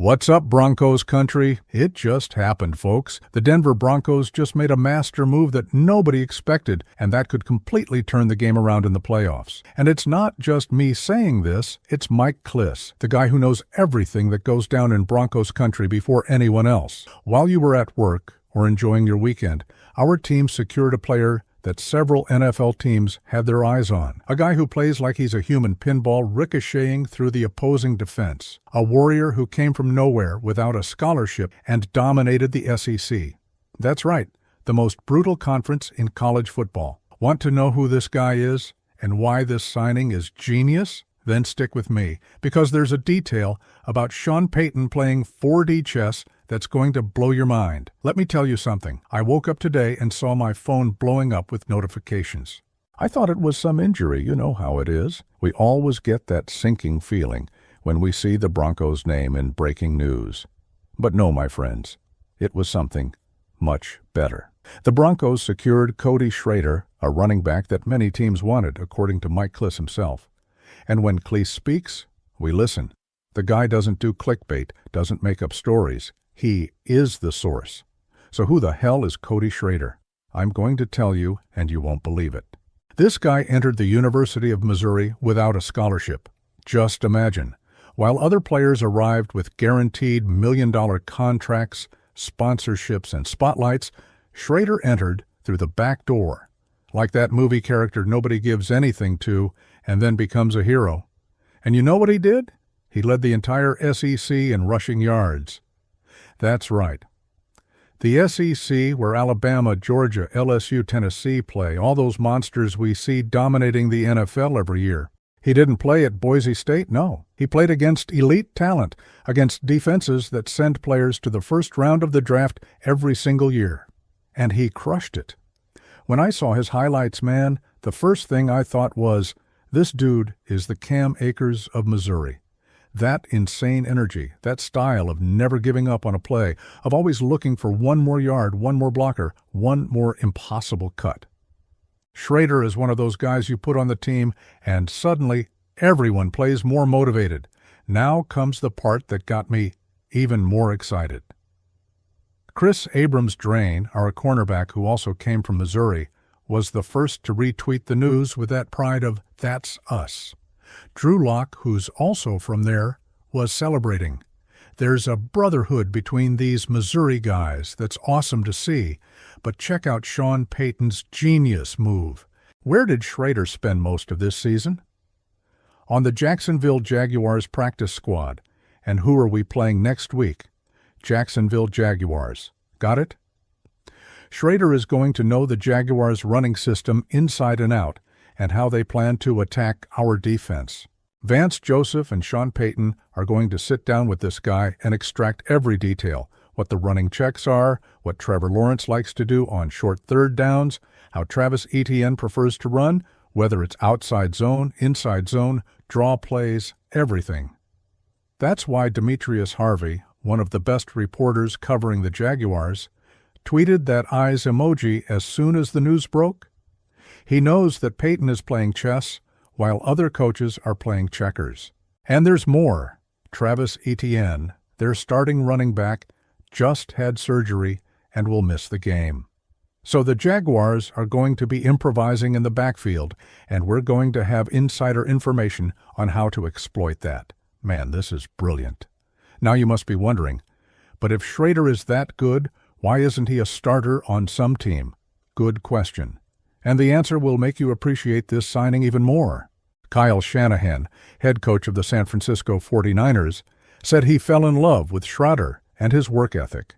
What's up, Broncos Country? It just happened, folks. The Denver Broncos just made a master move that nobody expected, and that could completely turn the game around in the playoffs. And it's not just me saying this, it's Mike Kliss, the guy who knows everything that goes down in Broncos Country before anyone else. While you were at work or enjoying your weekend, our team secured a player that several NFL teams had their eyes on. A guy who plays like he's a human pinball ricocheting through the opposing defense. A warrior who came from nowhere without a scholarship and dominated the SEC. That's right, the most brutal conference in college football. Want to know who this guy is and why this signing is genius? Then stick with me, because there's a detail about Sean Payton playing 4D chess that's going to blow your mind. Let me tell you something. I woke up today and saw my phone blowing up with notifications. I thought it was some injury. You know how it is. We always get that sinking feeling when we see the Broncos' name in breaking news. But no, my friends, it was something much better. The Broncos secured Cody Schrader, a running back that many teams wanted, according to Mike Kliss himself. And when Kliss speaks, we listen. The guy doesn't do clickbait, doesn't make up stories. He is the source. So who the hell is Cody Schrader? I'm going to tell you, and you won't believe it. This guy entered the University of Missouri without a scholarship. Just imagine. While other players arrived with guaranteed million-dollar contracts, sponsorships, and spotlights, Schrader entered through the back door. Like that movie character nobody gives anything to and then becomes a hero. And you know what he did? He led the entire SEC in rushing yards. That's right. The SEC, where Alabama, Georgia, LSU, Tennessee play, all those monsters we see dominating the NFL every year. He didn't play at Boise State, no. He played against elite talent, against defenses that send players to the first round of the draft every single year. And he crushed it. When I saw his highlights, man, the first thing I thought was, this dude is the Cam Akers of Missouri. That insane energy, that style of never giving up on a play, of always looking for one more yard, one more blocker, one more impossible cut. Schrader is one of those guys you put on the team, and suddenly everyone plays more motivated. Now comes the part that got me even more excited. Chris Abrams-Drain, our cornerback who also came from Missouri, was the first to retweet the news with that pride of, "That's us." Drew Lock, who's also from there, was celebrating. There's a brotherhood between these Missouri guys that's awesome to see, but check out Sean Payton's genius move. Where did Schrader spend most of this season? On the Jacksonville Jaguars practice squad. And who are we playing next week? Jacksonville Jaguars. Got it? Schrader is going to know the Jaguars' running system inside and out, and how they plan to attack our defense. Vance Joseph and Sean Payton are going to sit down with this guy and extract every detail, what the running checks are, what Trevor Lawrence likes to do on short third downs, how Travis Etienne prefers to run, whether it's outside zone, inside zone, draw plays, everything. That's why Demetrius Harvey, one of the best reporters covering the Jaguars, tweeted that eyes emoji as soon as the news broke. He knows that Payton is playing chess while other coaches are playing checkers. And there's more. Travis Etienne, their starting running back, just had surgery and will miss the game. So the Jaguars are going to be improvising in the backfield, and we're going to have insider information on how to exploit that. Man, this is brilliant. Now you must be wondering, but if Schrader is that good, why isn't he a starter on some team? Good question. And the answer will make you appreciate this signing even more. Kyle Shanahan, head coach of the San Francisco 49ers, said he fell in love with Schrader and his work ethic.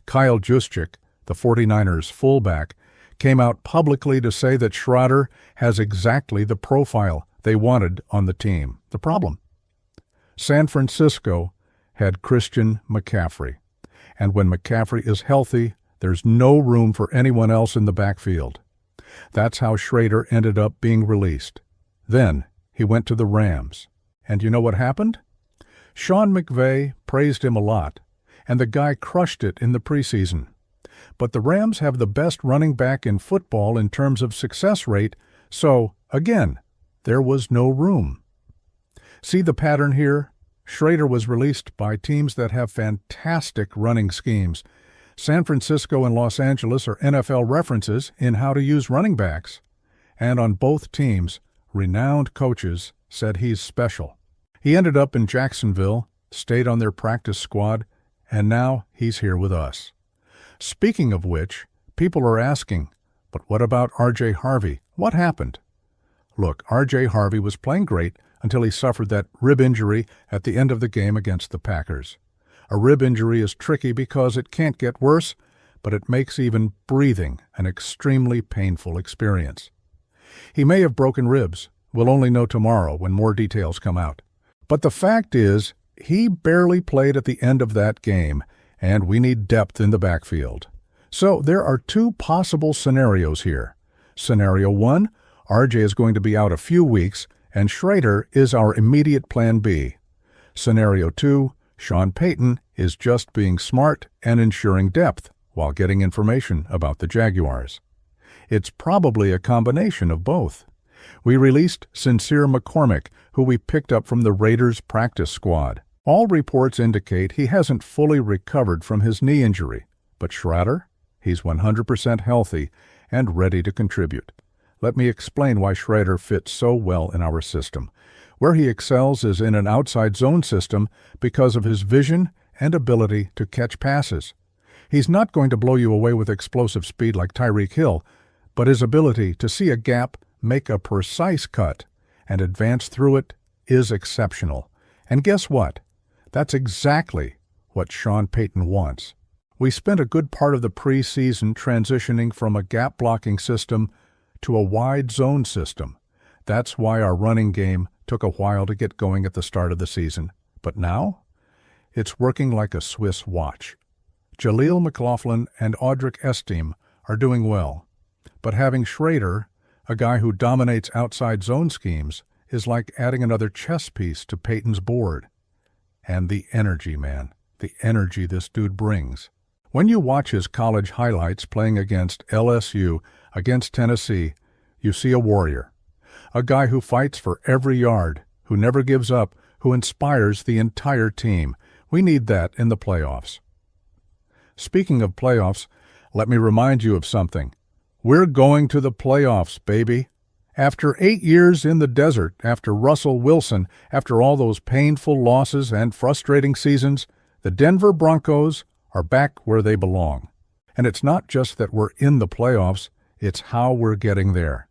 Kyle Juszczyk, the 49ers fullback, came out publicly to say that Schrader has exactly the profile they wanted on the team. The problem? San Francisco had Christian McCaffrey, and when McCaffrey is healthy, there's no room for anyone else in the backfield. That's how Schrader ended up being released. Then he went to the Rams. And you know what happened? Sean McVay praised him a lot, and the guy crushed it in the preseason. But the Rams have the best running back in football in terms of success rate, so, again, there was no room. See the pattern here? Schrader was released by teams that have fantastic running schemes. San Francisco and Los Angeles are NFL references in how to use running backs. And on both teams, renowned coaches said he's special. He ended up in Jacksonville, stayed on their practice squad, and now he's here with us. Speaking of which, people are asking, but what about R.J. Harvey? What happened? Look, R.J. Harvey was playing great until he suffered that rib injury at the end of the game against the Packers. A rib injury is tricky because it can't get worse, but it makes even breathing an extremely painful experience. He may have broken ribs. We'll only know tomorrow when more details come out. But the fact is, he barely played at the end of that game, and we need depth in the backfield. So there are two possible scenarios here. Scenario 1, RJ is going to be out a few weeks, and Schrader is our immediate plan B. Scenario 2, Sean Payton is just being smart and ensuring depth while getting information about the Jaguars. It's probably a combination of both. We released Sincere McCormick, who we picked up from the Raiders practice squad. All reports indicate he hasn't fully recovered from his knee injury, but Schrader, he's 100% healthy and ready to contribute. Let me explain why Schrader fits so well in our system. Where he excels is in an outside zone system because of his vision and ability to catch passes. He's not going to blow you away with explosive speed like Tyreek Hill, but his ability to see a gap, make a precise cut, and advance through it is exceptional. And guess what? That's exactly what Sean Payton wants. We spent a good part of the preseason transitioning from a gap-blocking system to a wide zone system. That's why our running game took a while to get going at the start of the season. But now, it's working like a Swiss watch. Jaleel McLaughlin and Audric Estime are doing well. But having Schrader, a guy who dominates outside zone schemes, is like adding another chess piece to Payton's board. And the energy, man. The energy this dude brings. When you watch his college highlights playing against LSU, against Tennessee, you see a warrior. A guy who fights for every yard, who never gives up, who inspires the entire team. We need that in the playoffs. Speaking of playoffs, let me remind you of something. We're going to the playoffs, baby. After 8 years in the desert, after Russell Wilson, after all those painful losses and frustrating seasons, the Denver Broncos are back where they belong. And it's not just that we're in the playoffs, it's how we're getting there.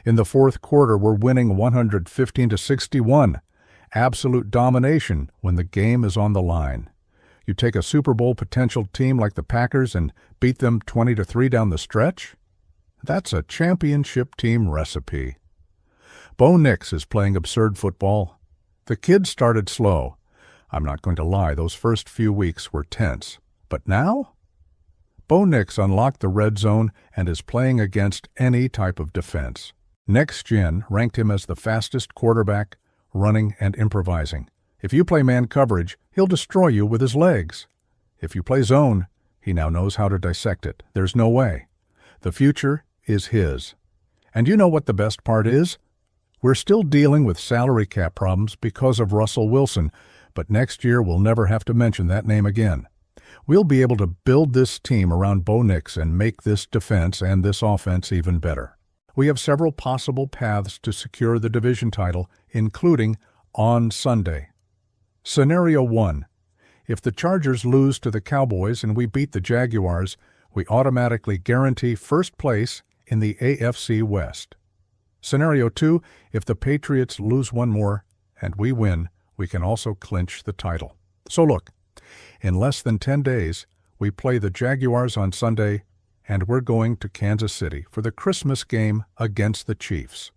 In the fourth quarter, we're winning 115-61. Absolute domination when the game is on the line. You take a Super Bowl potential team like the Packers and beat them 20-3 down the stretch? That's a championship team recipe. Bo Nix is playing absurd football. The kid started slow. I'm not going to lie, those first few weeks were tense. But now? Bo Nix unlocked the red zone and is playing against any type of defense. Next Gen ranked him as the fastest quarterback, running and improvising. If you play man coverage, he'll destroy you with his legs. If you play zone, he now knows how to dissect it. There's no way. The future is his. And you know what the best part is? We're still dealing with salary cap problems because of Russell Wilson, but next year we'll never have to mention that name again. We'll be able to build this team around Bo Nix and make this defense and this offense even better. We have several possible paths to secure the division title, including on Sunday. Scenario 1. If the Chargers lose to the Cowboys and we beat the Jaguars, we automatically guarantee first place in the AFC West. Scenario 2. If the Patriots lose one more and we win, we can also clinch the title. So look, in less than 10 days, we play the Jaguars on Sunday, and we're going to Kansas City for the Christmas game against the Chiefs.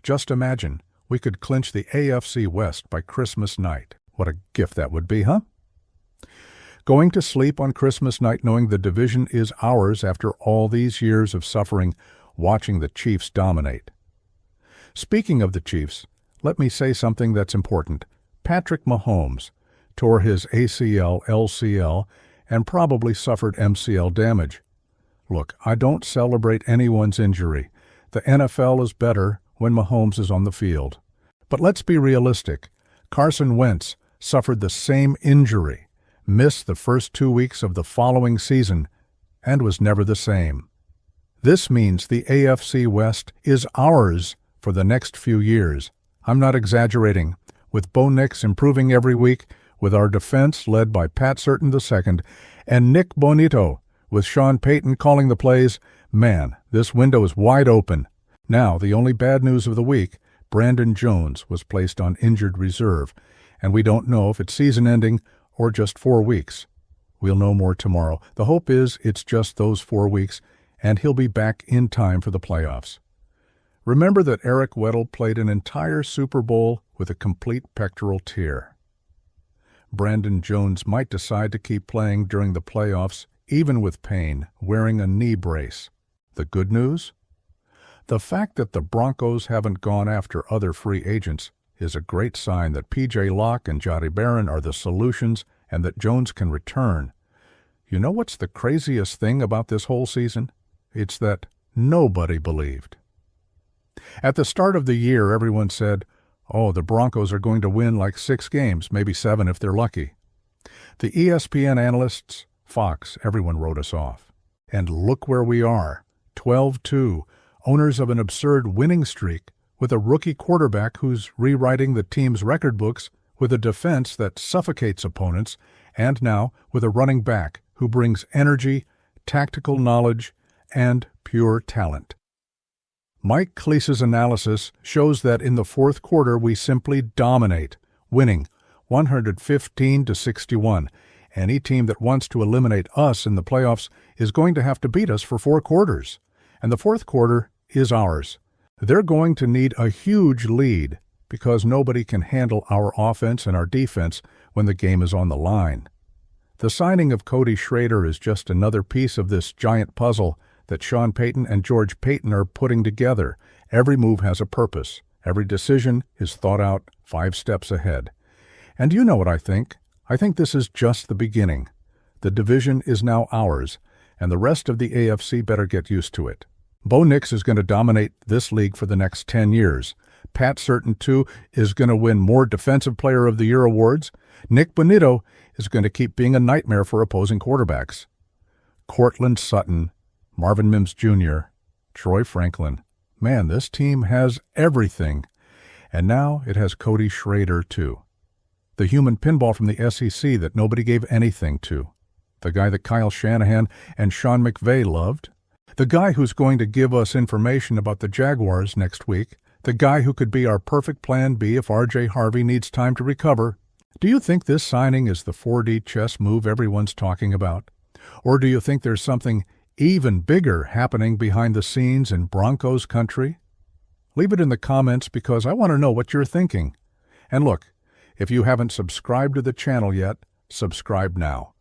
Just imagine, we could clinch the AFC West by Christmas night. What a gift that would be, huh? Going to sleep on Christmas night knowing the division is ours after all these years of suffering, watching the Chiefs dominate. Speaking of the Chiefs, let me say something that's important. Patrick Mahomes tore his ACL, LCL, and probably suffered MCL damage. Look, I don't celebrate anyone's injury. The NFL is better when Mahomes is on the field. But let's be realistic. Carson Wentz suffered the same injury, missed the first 2 weeks of the following season, and was never the same. This means the AFC West is ours for the next few years. I'm not exaggerating. With Bo Nix improving every week, with our defense led by Pat Certain II, and Nick Bonito, with Sean Payton calling the plays, man, this window is wide open. Now, the only bad news of the week, Brandon Jones was placed on injured reserve, and we don't know if it's season-ending or just 4 weeks. We'll know more tomorrow. The hope is it's just those 4 weeks, and he'll be back in time for the playoffs. Remember that Eric Weddle played an entire Super Bowl with a complete pectoral tear. Brandon Jones might decide to keep playing during the playoffs, even with pain, wearing a knee brace. The good news? The fact that the Broncos haven't gone after other free agents is a great sign that P.J. Locke and Jahdae Barron are the solutions and that Jones can return. You know what's the craziest thing about this whole season? It's that nobody believed. At the start of the year, everyone said, oh, the Broncos are going to win like 6 games, maybe 7 if they're lucky. The ESPN analysts, Fox, everyone wrote us off. And look where we are, 12-2, owners of an absurd winning streak, with a rookie quarterback who's rewriting the team's record books, with a defense that suffocates opponents, and now with a running back who brings energy, tactical knowledge, and pure talent. Mike Clease's analysis shows that in the fourth quarter we simply dominate, winning 115-61. Any team that wants to eliminate us in the playoffs is going to have to beat us for 4 quarters, and the fourth quarter is ours. They're going to need a huge lead because nobody can handle our offense and our defense when the game is on the line. The signing of Cody Schrader is just another piece of this giant puzzle that Sean Payton and George Payton are putting together. Every move has a purpose. Every decision is thought out 5 steps ahead. And you know what I think. I think this is just the beginning. The division is now ours, and the rest of the AFC better get used to it. Bo Nix is going to dominate this league for the next 10 years. Pat Certain, too, is going to win more Defensive Player of the Year awards. Nick Bonito is going to keep being a nightmare for opposing quarterbacks. Cortland Sutton, Marvin Mims Jr., Troy Franklin. Man, this team has everything. And now it has Cody Schrader, too. The human pinball from the SEC that nobody gave anything to. The guy that Kyle Shanahan and Sean McVay loved. The guy who's going to give us information about the Jaguars next week. The guy who could be our perfect plan B if R.J. Harvey needs time to recover. Do you think this signing is the 4D chess move everyone's talking about? Or do you think there's something even bigger happening behind the scenes in Broncos Country? Leave it in the comments because I want to know what you're thinking. And look, if you haven't subscribed to the channel yet, subscribe now.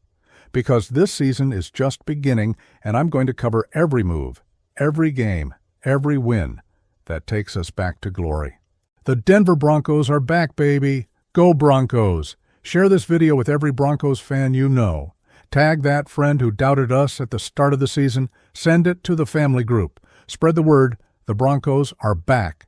Because this season is just beginning and I'm going to cover every move, every game, every win that takes us back to glory. The Denver Broncos are back, baby! Go Broncos! Share this video with every Broncos fan you know. Tag that friend who doubted us at the start of the season. Send it to the family group. Spread the word. The Broncos are back.